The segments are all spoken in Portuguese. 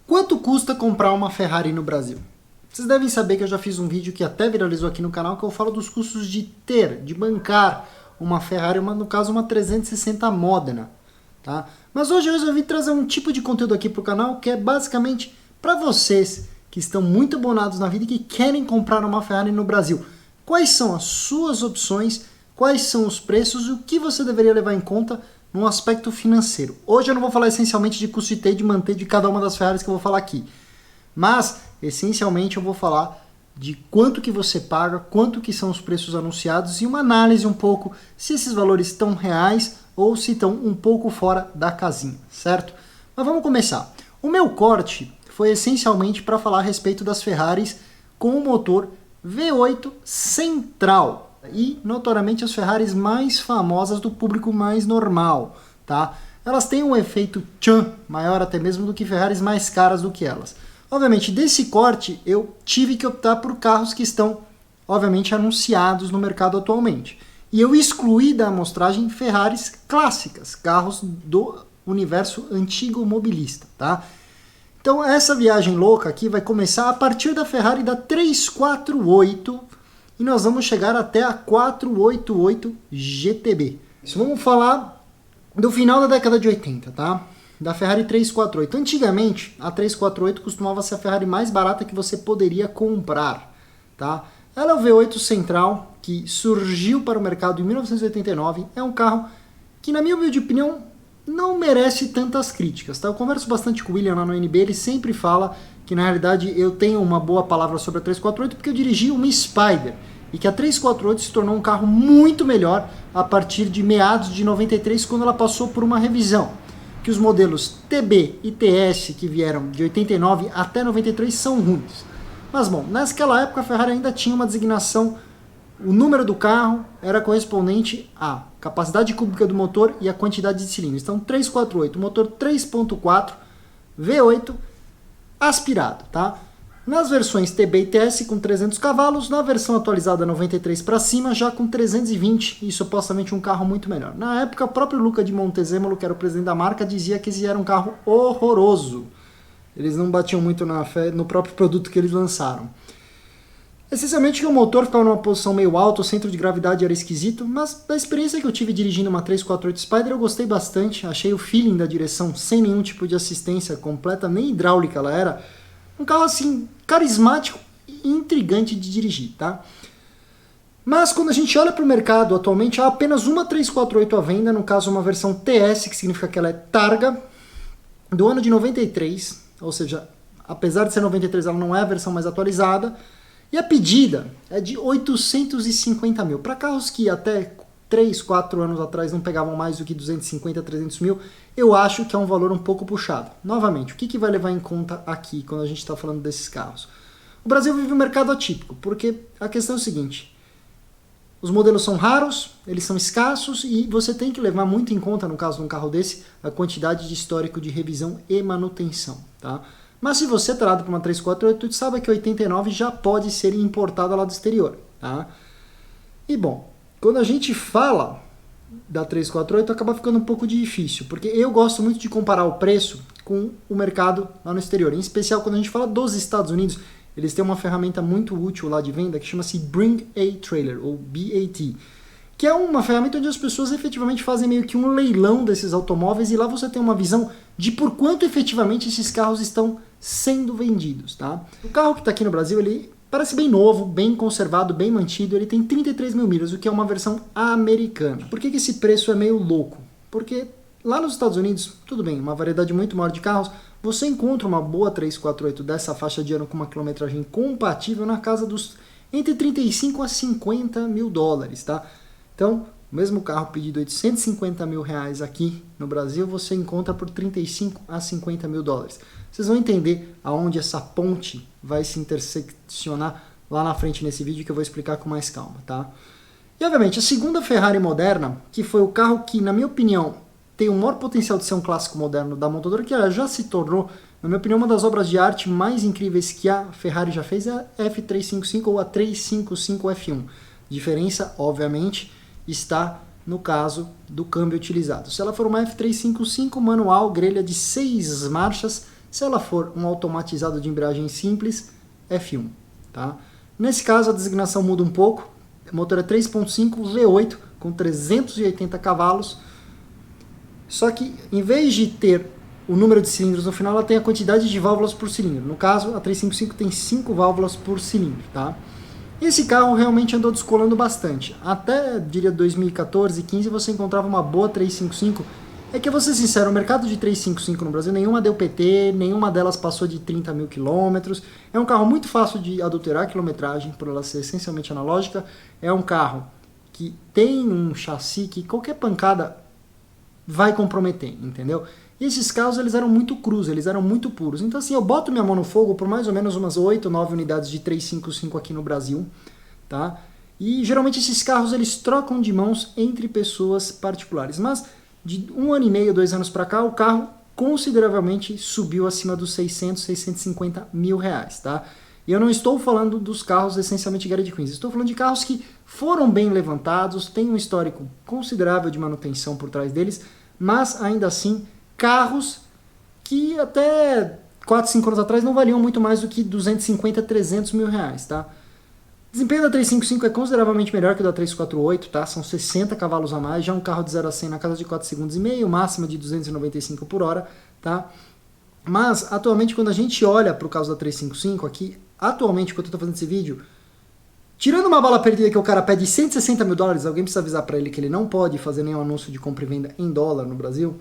Quanto custa comprar uma Ferrari no Brasil? Vocês devem saber que eu já fiz um vídeo que até viralizou aqui no canal que eu falo dos custos de bancar uma Ferrari, no caso uma 360 Modena. Tá? Mas hoje eu resolvi trazer um tipo de conteúdo aqui para o canal que é basicamente para vocês que estão muito abonados na vida e que querem comprar uma Ferrari no Brasil. Quais são as suas opções, quais são os preços e o que você deveria levar em conta no aspecto financeiro. Hoje eu não vou falar essencialmente de custo de manter de cada uma das Ferraris que eu vou falar aqui, mas essencialmente eu vou falar de quanto que você paga, quanto que são os preços anunciados e uma análise um pouco se esses valores estão reais ou se estão um pouco fora da casinha, certo? Mas vamos começar. O meu corte foi essencialmente para falar a respeito das Ferraris com o motor V8 central e notoriamente as Ferraris mais famosas do público mais normal, tá? Elas têm um efeito tchan maior até mesmo do que Ferraris mais caras do que elas. Obviamente, desse corte, eu tive que optar por carros que estão, obviamente, anunciados no mercado atualmente. E eu excluí da amostragem Ferraris clássicas, carros do universo antigo mobilista, tá? Então, essa viagem louca aqui vai começar a partir da Ferrari da 348 e nós vamos chegar até a 488 GTB. Isso, vamos falar do final da década de 80, tá? Da Ferrari 348. Antigamente, a 348 costumava ser a Ferrari mais barata que você poderia comprar, tá? Ela é o V8 central, que surgiu para o mercado em 1989. É um carro que, na minha humilde opinião, não merece tantas críticas, tá? Eu converso bastante com o William lá no NB, ele sempre fala que, na realidade, eu tenho uma boa palavra sobre a 348 porque eu dirigi uma Spider, e que a 348 se tornou um carro muito melhor a partir de meados de 93, quando ela passou por uma revisão. Que os modelos TB e TS que vieram de 89 até 93 são ruins. Mas bom, naquela época a Ferrari ainda tinha uma designação, o número do carro era correspondente à capacidade cúbica do motor e à quantidade de cilindros. Então 348, motor 3.4, V8, aspirado, tá? Nas versões TB e TS com 300 cavalos, na versão atualizada 93 para cima já com 320 e supostamente um carro muito melhor. Na época o próprio Luca de Montezemolo, que era o presidente da marca, dizia que esse era um carro horroroso. Eles não batiam muito na fé no próprio produto que eles lançaram. Essencialmente que o motor ficava numa posição meio alta, o centro de gravidade era esquisito, mas da experiência que eu tive dirigindo uma 348 Spider eu gostei bastante, achei o feeling da direção sem nenhum tipo de assistência completa, nem hidráulica ela era. Um carro assim, carismático e intrigante de dirigir, tá? Mas quando a gente olha para o mercado, atualmente há apenas uma 348 à venda, no caso uma versão TS, que significa que ela é targa, do ano de 93, ou seja, apesar de ser 93, ela não é a versão mais atualizada, e a pedida é de 850 mil. Para carros que até 3, 4 anos atrás não pegavam mais do que 250, 300 mil, eu acho que é um valor um pouco puxado. Novamente, o que vai levar em conta aqui quando a gente está falando desses carros? O Brasil vive um mercado atípico, porque a questão é o seguinte, os modelos são raros, eles são escassos e você tem que levar muito em conta, no caso de um carro desse, a quantidade de histórico de revisão e manutenção, tá? Mas se você é trado para uma 348, sabe que 89 já pode ser importada lá do exterior, tá? E bom, quando a gente fala da 348 acaba ficando um pouco difícil, porque eu gosto muito de comparar o preço com o mercado lá no exterior, em especial quando a gente fala dos Estados Unidos, eles têm uma ferramenta muito útil lá de venda que chama-se Bring a Trailer, ou BAT, que é uma ferramenta onde as pessoas efetivamente fazem meio que um leilão desses automóveis e lá você tem uma visão de por quanto efetivamente esses carros estão sendo vendidos, tá? O carro que está aqui no Brasil, ele parece bem novo, bem conservado, bem mantido, ele tem 33 mil milhas, o que é uma versão americana. Por que esse preço é meio louco? Porque lá nos Estados Unidos, tudo bem, uma variedade muito maior de carros, você encontra uma boa 348 dessa faixa de ano com uma quilometragem compatível na casa dos entre 35 a 50 mil dólares, tá? Então, o mesmo carro pedido 850 mil reais aqui no Brasil, você encontra por 35 a 50 mil dólares. Vocês vão entender aonde essa ponte vai se interseccionar lá na frente nesse vídeo que eu vou explicar com mais calma, tá? E obviamente a segunda Ferrari moderna, que foi o carro que, na minha opinião, tem o maior potencial de ser um clássico moderno da montadora, que ela já se tornou, na minha opinião, uma das obras de arte mais incríveis que a Ferrari já fez, é a F355 ou a 355 F1. Diferença, obviamente, está no caso do câmbio utilizado. Se ela for uma F355 manual, grelha de 6 marchas, Se ela for um automatizado de embreagem simples, F1. Tá? Nesse caso, a designação muda um pouco. O motor é 3.5 V8 com 380 cavalos. Só que, em vez de ter o número de cilindros no final, ela tem a quantidade de válvulas por cilindro. No caso, a 355 tem 5 válvulas por cilindro. Tá? Esse carro realmente andou descolando bastante. Até, diria, 2014, 15, você encontrava uma boa 355. É que, eu vou ser sincero, o mercado de 355 no Brasil, nenhuma deu PT, nenhuma delas passou de 30 mil quilômetros. É um carro muito fácil de adulterar a quilometragem, por ela ser essencialmente analógica. É um carro que tem um chassi que qualquer pancada vai comprometer, entendeu? E esses carros, eles eram muito crus, eles eram muito puros. Então, assim, eu boto minha mão no fogo por mais ou menos umas 8, 9 unidades de 355 aqui no Brasil, tá? E, geralmente, esses carros, eles trocam de mãos entre pessoas particulares. Mas, de 1 ano e meio, 2 anos para cá, o carro consideravelmente subiu acima dos 600, 650 mil reais, tá? E eu não estou falando dos carros essencialmente garage queens, estou falando de carros que foram bem levantados, têm um histórico considerável de manutenção por trás deles, mas, ainda assim, carros que até 4, 5 anos atrás não valiam muito mais do que 250, 300 mil reais, tá? O desempenho da 355 é consideravelmente melhor que o da 348, tá? São 60 cavalos a mais, já um carro de 0 a 100 na casa de 4 segundos e meio, máxima de 295 por hora, tá? Mas, atualmente, quando a gente olha para o caso da 355 aqui, atualmente, quando eu estou fazendo esse vídeo, tirando uma bala perdida que o cara pede 160 mil dólares, alguém precisa avisar para ele que ele não pode fazer nenhum anúncio de compra e venda em dólar no Brasil.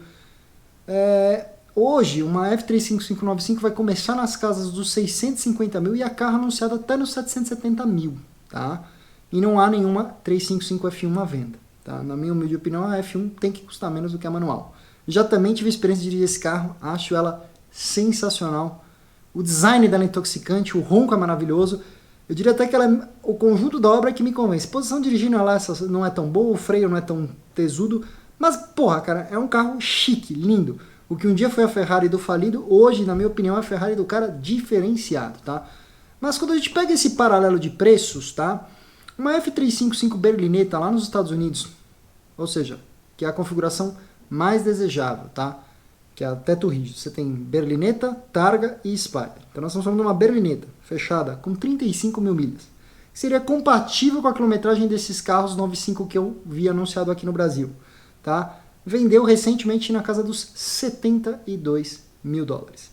Hoje, uma F35595 vai começar nas casas dos 650 mil e a carro anunciado até nos 770 mil, tá? E não há nenhuma 355 F1 à venda, tá? Na minha humilde opinião, a F1 tem que custar menos do que a manual. Já também tive a experiência de dirigir esse carro, acho ela sensacional. O design dela é intoxicante, o ronco é maravilhoso. Eu diria até que ela é o conjunto da obra que me convence. A posição dirigindo ela não é tão boa, o freio não é tão tesudo, mas, porra, cara, é um carro chique, lindo. O que um dia foi a Ferrari do falido, hoje, na minha opinião, é a Ferrari do cara diferenciado, tá? Mas quando a gente pega esse paralelo de preços, tá? Uma F355 berlineta lá nos Estados Unidos, ou seja, que é a configuração mais desejável, tá? Que é a teto rígido. Você tem berlineta, targa e Spider. Então nós estamos falando de uma berlineta fechada com 35 mil milhas. Que seria compatível com a quilometragem desses carros 95 que eu vi anunciado aqui no Brasil, tá? Vendeu recentemente na casa dos 72 mil dólares.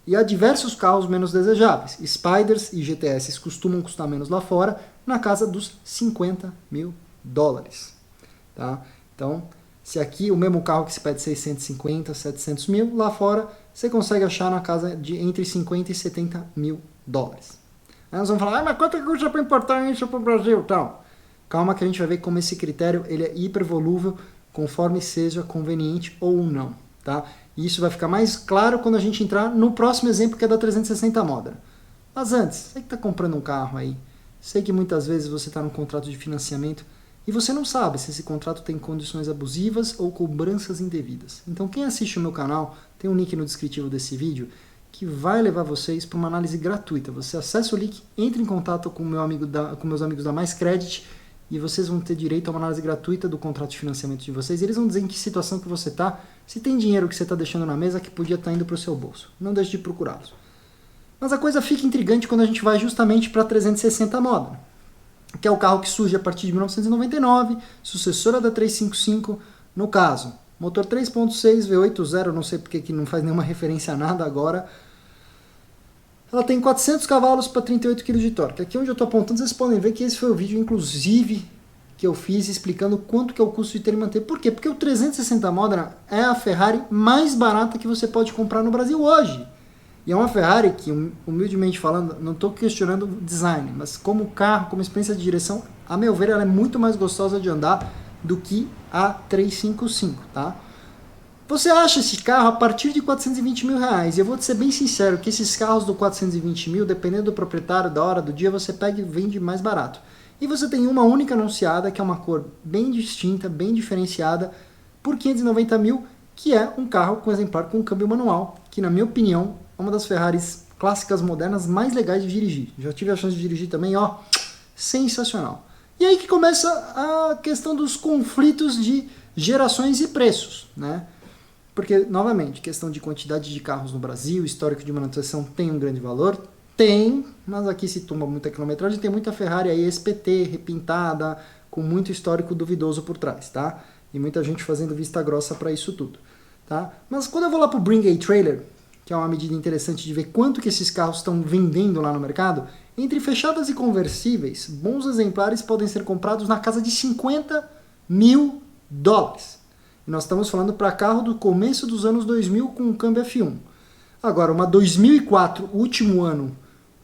E há diversos carros menos desejáveis. Spiders e GTS costumam custar menos lá fora, na casa dos 50 mil dólares. Tá? Então, se aqui o mesmo carro que se pede 650, 700 mil, lá fora você consegue achar na casa de entre 50 e 70 mil dólares. Aí nós vamos falar, mas quanto custa para importar isso para o Brasil? Então, calma que a gente vai ver como esse critério ele é hipervolúvel, conforme seja conveniente ou não, tá? E isso vai ficar mais claro quando a gente entrar no próximo exemplo, que é da 360 Modena. Mas antes, você que está comprando um carro aí, sei que muitas vezes você está num contrato de financiamento e você não sabe se esse contrato tem condições abusivas ou cobranças indevidas. Então quem assiste o meu canal, tem um link no descritivo desse vídeo, que vai levar vocês para uma análise gratuita. Você acessa o link, entra em contato com meus amigos da Mais Credit, e vocês vão ter direito a uma análise gratuita do contrato de financiamento de vocês. Eles vão dizer em que situação que você está, se tem dinheiro que você está deixando na mesa que podia estar indo para o seu bolso. Não deixe de procurá-los. Mas a coisa fica intrigante quando a gente vai justamente para a 360 Modena, que é o carro que surge a partir de 1999, sucessora da 355, no caso, motor 3.6 V8 0, não sei porque que não faz nenhuma referência a nada agora. Ela tem 400 cavalos para 38 kg de torque. Aqui onde eu estou apontando, vocês podem ver que esse foi o vídeo, inclusive, que eu fiz explicando quanto que é o custo de ter e manter. Por quê? Porque o 360 Modena é a Ferrari mais barata que você pode comprar no Brasil hoje. E é uma Ferrari que, humildemente falando, não estou questionando o design, mas como carro, como experiência de direção, a meu ver, ela é muito mais gostosa de andar do que a 355, tá? Você acha esse carro a partir de 420 mil reais. E eu vou te ser bem sincero que esses carros do 420 mil, dependendo do proprietário, da hora, do dia, você pega e vende mais barato. E você tem uma única anunciada, que é uma cor bem distinta, bem diferenciada, por 590 mil, que é um carro com exemplar com câmbio manual, que na minha opinião é uma das Ferraris clássicas modernas mais legais de dirigir. Já tive a chance de dirigir também, ó, sensacional. E aí que começa a questão dos conflitos de gerações e preços, né? Porque, novamente, questão de quantidade de carros no Brasil, histórico de manutenção tem um grande valor? Tem, mas aqui se toma muita quilometragem, tem muita Ferrari aí SPT, repintada, com muito histórico duvidoso por trás, tá? E muita gente fazendo vista grossa para isso tudo, tá? Mas quando eu vou lá pro Bring a Trailer, que é uma medida interessante de ver quanto que esses carros estão vendendo lá no mercado, entre fechadas e conversíveis, bons exemplares podem ser comprados na casa de 50 mil dólares. E nós estamos falando para carro do começo dos anos 2000 com um câmbio F1. Agora, uma 2004, último ano,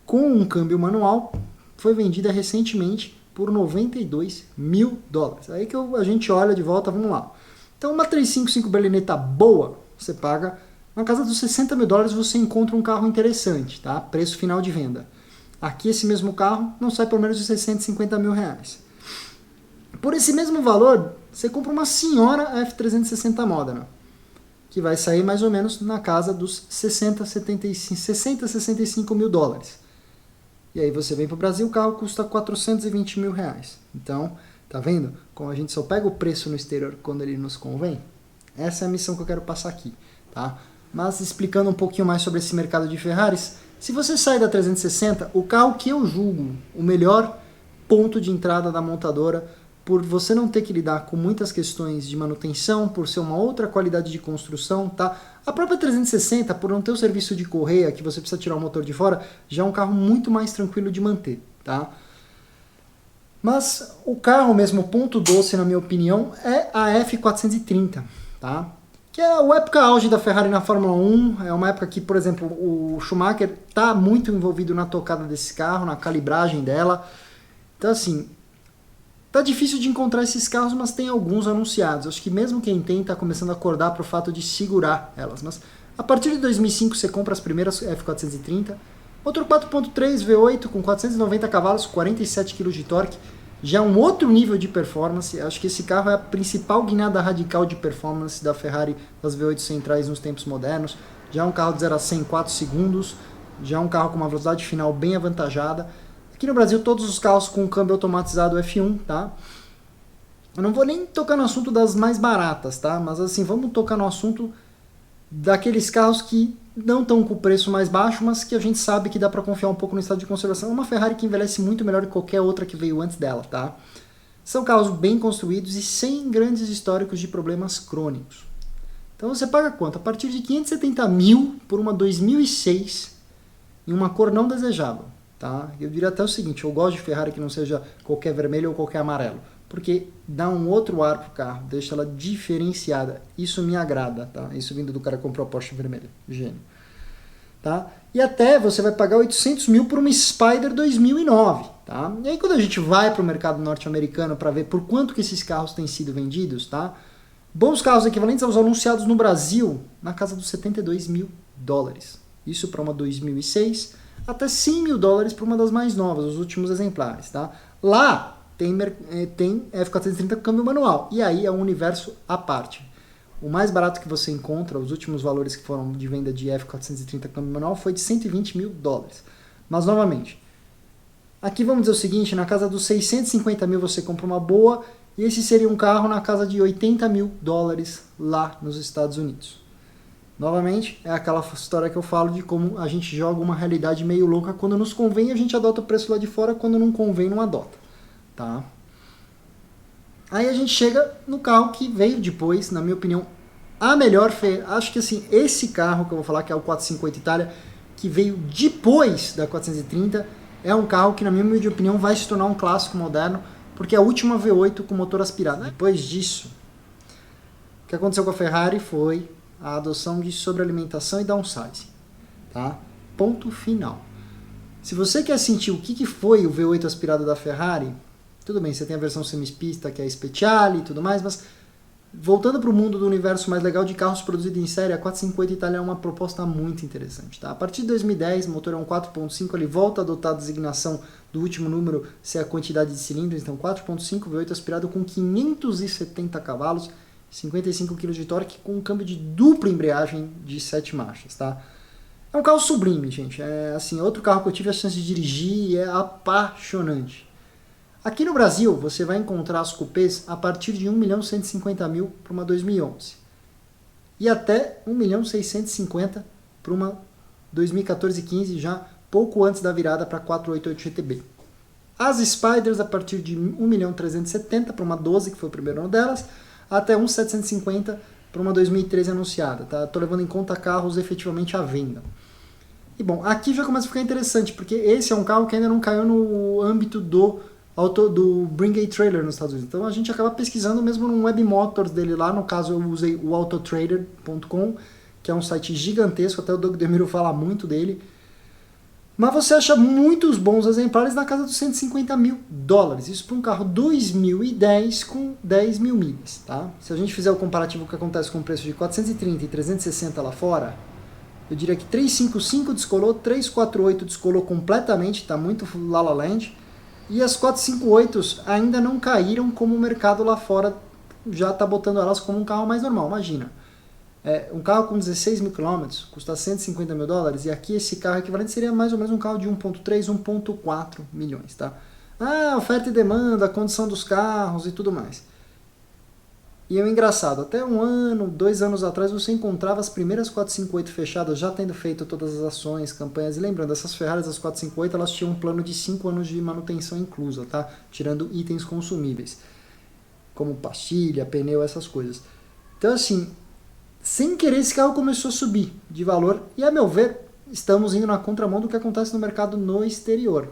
com um câmbio manual, foi vendida recentemente por 92 mil dólares. Aí que a gente olha de volta, vamos lá. Então, uma 355 berlinetta boa, você paga na casa dos 60 mil dólares, você encontra um carro interessante, tá? Preço final de venda. Aqui, esse mesmo carro não sai por menos de 650 mil reais. Por esse mesmo valor, você compra uma senhora F360 Modena, que vai sair mais ou menos na casa dos 60, 65 mil dólares. E aí você vem para o Brasil, o carro custa 420 mil reais. Então, tá vendo? Como a gente só pega o preço no exterior quando ele nos convém? Essa é a missão que eu quero passar aqui, tá? Mas explicando um pouquinho mais sobre esse mercado de Ferraris, se você sai da 360, o carro que eu julgo o melhor ponto de entrada da montadora, por você não ter que lidar com muitas questões de manutenção, por ser uma outra qualidade de construção, tá? A própria 360, por não ter o serviço de correia, que você precisa tirar o motor de fora, já é um carro muito mais tranquilo de manter, tá? Mas o carro mesmo, ponto doce, na minha opinião, é a F430, tá? Que é a época auge da Ferrari na Fórmula 1, é uma época que, por exemplo, o Schumacher está muito envolvido na tocada desse carro, na calibragem dela. Então, assim, tá difícil de encontrar esses carros, mas tem alguns anunciados. Acho que mesmo quem tem está começando a acordar para o fato de segurar elas. Mas a partir de 2005 você compra as primeiras F430, motor 4.3 V8 com 490 cavalos, 47 kg de torque, já é um outro nível de performance. Acho que esse carro é a principal guinada radical de performance da Ferrari das V8 centrais nos tempos modernos. Já é um carro de 0 a 100 em 4 segundos, já é um carro com uma velocidade final bem avantajada. Aqui no Brasil, todos os carros com câmbio automatizado F1, tá? Eu não vou nem tocar no assunto das mais baratas, tá? Mas assim, vamos tocar no assunto daqueles carros que não estão com o preço mais baixo, mas que a gente sabe que dá para confiar um pouco no estado de conservação. É uma Ferrari que envelhece muito melhor que qualquer outra que veio antes dela, tá? São carros bem construídos e sem grandes históricos de problemas crônicos. Então você paga quanto? A partir de 570 mil por uma 2006 em uma cor não desejável. Tá? Eu diria até o seguinte, eu gosto de Ferrari que não seja qualquer vermelho ou qualquer amarelo, porque dá um outro ar pro carro, deixa ela diferenciada. Isso me agrada, tá? Isso vindo do cara que comprou a Porsche vermelha, gênio. Tá? E até você vai pagar 800 mil por uma Spider 2009. Tá? E aí quando a gente vai para o mercado norte-americano para ver por quanto que esses carros têm sido vendidos, tá? Bons carros equivalentes aos anunciados no Brasil, na casa dos 72 mil dólares. Isso para uma 2006, até 100 mil dólares para uma das mais novas, os últimos exemplares. Tá? Lá tem F430 com câmbio manual, e aí é um universo à parte. O mais barato que você encontra, os últimos valores que foram de venda de F430 câmbio manual, foi de 120 mil dólares. Mas, novamente, aqui vamos dizer o seguinte, na casa dos 650 mil você compra uma boa, e esse seria um carro na casa de 80 mil dólares lá nos Estados Unidos. Novamente, é aquela história que eu falo de como a gente joga uma realidade meio louca. Quando nos convém, a gente adota o preço lá de fora, quando não convém, não adota. Tá? Aí a gente chega no carro que veio depois, na minha opinião, a melhor... Acho que assim, esse carro que eu vou falar, que é o 458 Itália, que veio depois da 430, é um carro que, na minha humilde opinião, vai se tornar um clássico moderno, porque é a última V8 com motor aspirado. Depois disso, o que aconteceu com a Ferrari foi a adoção de sobrealimentação e downsizing. Tá? Ponto final. Se você quer sentir o que foi o V8 aspirado da Ferrari, tudo bem, você tem a versão semispista, que é a Speciale e tudo mais, mas voltando para o mundo do universo mais legal de carros produzidos em série, a 458 Itália é uma proposta muito interessante. Tá? A partir de 2010, o motor é um 4.5, ele volta a adotar a designação do último número ser a quantidade de cilindros, então 4.5 V8 aspirado com 570 cavalos, 55 kg de torque, com um câmbio de dupla embreagem de 7 marchas, tá? É um carro sublime, gente. É assim, outro carro que eu tive a chance de dirigir e é apaixonante. Aqui no Brasil, você vai encontrar as cupês a partir de 1.150.000 para uma 2011. e até 1.650.000 para uma 2014-15, já pouco antes da virada para 488 GTB. As Spyders a partir de 1.370.000 para uma 12, que foi o primeiro ano delas, até 1.750 para uma 2013 anunciada. Tá? Estou levando em conta carros efetivamente à venda. E bom, aqui já começa a ficar interessante, porque esse é um carro que ainda não caiu no âmbito do Bring a Trailer nos Estados Unidos. Então a gente acaba pesquisando mesmo no Web Motors dele lá, no caso eu usei o autotrader.com, que é um site gigantesco, até o Doug DeMuro fala muito dele. Mas você acha muitos bons exemplares na casa dos $150.000. Isso para um carro 2010 com 10 mil milhas. Tá? Se a gente fizer o comparativo que acontece com o preço de 430 e 360 lá fora, eu diria que 355 descolou, 348 descolou completamente, está muito La La Land. E as 458 ainda não caíram, como o mercado lá fora já está botando elas como um carro mais normal. Imagina, um carro com 16 mil quilômetros custa $150.000, e aqui esse carro equivalente seria mais ou menos um carro de 1.3, 1.4 milhões. Tá? Oferta e demanda, a condição dos carros e tudo mais. E é engraçado, até 1 ano, 2 anos atrás você encontrava as primeiras 458 fechadas já tendo feito todas as ações, campanhas. E lembrando, essas Ferraris, as 458, elas tinham um plano de 5 anos de manutenção inclusa, tá? Tirando itens consumíveis, como pastilha, pneu, essas coisas. Então assim, sem querer esse carro começou a subir de valor e, a meu ver, estamos indo na contramão do que acontece no mercado no exterior.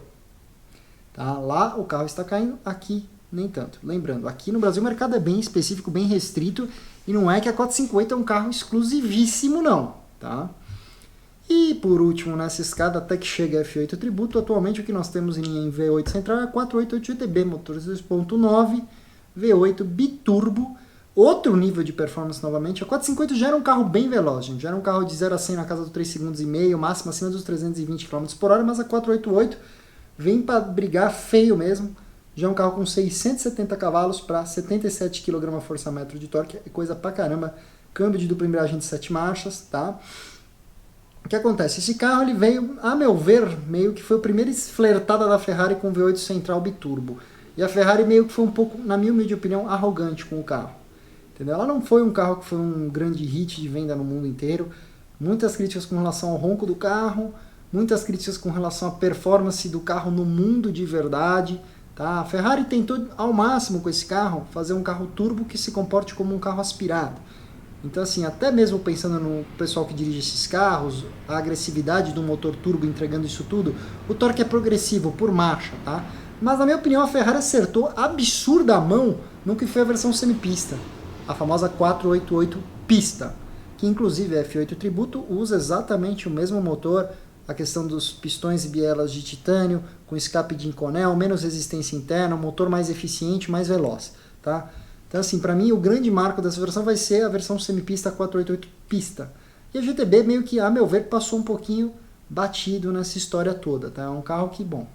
Tá? Lá o carro está caindo, aqui nem tanto. Lembrando, aqui no Brasil o mercado é bem específico, bem restrito, e não é que a 458 é um carro exclusivíssimo, não. Tá? E por último, nessa escada, até que chega a F8 Tributo, atualmente o que nós temos em linha em V8 central é a 488 GTB, motores 2.9, V8 biturbo, outro nível de performance novamente. A 458 já era um carro bem veloz, gente. Já era um carro de 0 a 100 na casa dos 3 segundos e meio, máximo acima dos 320 km por hora, mas a 488 vem para brigar feio mesmo. Já é um carro com 670 cavalos para 77 kgfm de torque, é coisa pra caramba. Câmbio de dupla embreagem de 7 marchas, tá? O que acontece? Esse carro ele veio, a meu ver, meio que foi a primeira flertada da Ferrari com o V8 central biturbo. E a Ferrari meio que foi um pouco, na minha humilde opinião, arrogante com o carro. Entendeu? Ela não foi um carro que foi um grande hit de venda no mundo inteiro. Muitas críticas com relação ao ronco do carro, muitas críticas com relação à performance do carro no mundo de verdade. Tá? A Ferrari tentou ao máximo com esse carro fazer um carro turbo que se comporte como um carro aspirado. Então assim, até mesmo pensando no pessoal que dirige esses carros, a agressividade do motor turbo entregando isso tudo, o torque é progressivo por marcha, tá? Mas na minha opinião a Ferrari acertou absurda a mão no que foi a versão semipista, a famosa 488 pista, que inclusive a F8 Tributo usa exatamente o mesmo motor, a questão dos pistões e bielas de titânio, com escape de Inconel, menos resistência interna, motor mais eficiente, mais veloz, tá? Então assim, para mim o grande marco dessa versão vai ser a versão semipista 488 pista. E a GTB meio que, a meu ver, passou um pouquinho batido nessa história toda, tá? É um carro que, bom,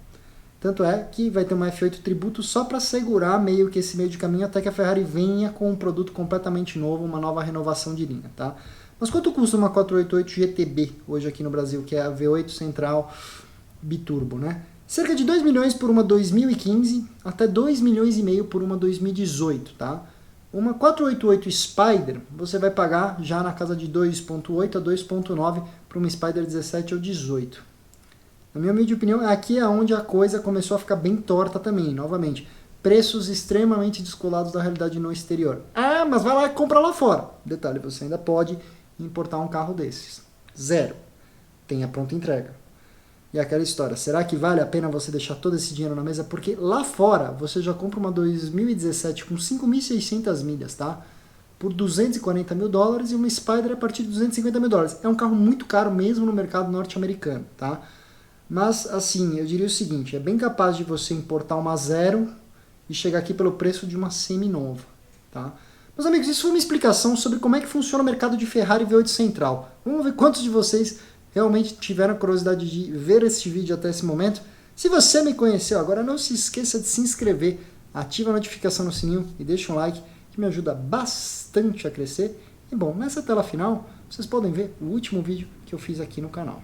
tanto é que vai ter uma F8 Tributo só para segurar meio que esse meio de caminho até que a Ferrari venha com um produto completamente novo, uma nova renovação de linha, tá? Mas quanto custa uma 488 GTB hoje aqui no Brasil, que é a V8 central biturbo, né? Cerca de 2 milhões por uma 2015, até 2 milhões e meio por uma 2018, tá? Uma 488 Spider, você vai pagar já na casa de 2.8 a 2.9 para uma Spider 17 ou 18. Na minha humilde opinião, aqui é onde a coisa começou a ficar bem torta também, novamente. Preços extremamente descolados da realidade no exterior. Ah, mas vai lá e compra lá fora. Detalhe, você ainda pode importar um carro desses. 0. Tem a pronta entrega. E aquela história, será que vale a pena você deixar todo esse dinheiro na mesa? Porque lá fora você já compra uma 2017 com 5.600 milhas, tá? Por $240.000 e uma Spider a partir de $250.000. É um carro muito caro mesmo no mercado norte-americano, tá? Mas, assim, eu diria o seguinte, é bem capaz de você importar uma 0 e chegar aqui pelo preço de uma semi-nova, tá? Meus amigos, isso foi uma explicação sobre como é que funciona o mercado de Ferrari V8 Central. Vamos ver quantos de vocês realmente tiveram curiosidade de ver este vídeo até esse momento. Se você me conheceu agora, não se esqueça de se inscrever, ativa a notificação no sininho e deixa um like, que me ajuda bastante a crescer. E bom, nessa tela final, vocês podem ver o último vídeo que eu fiz aqui no canal.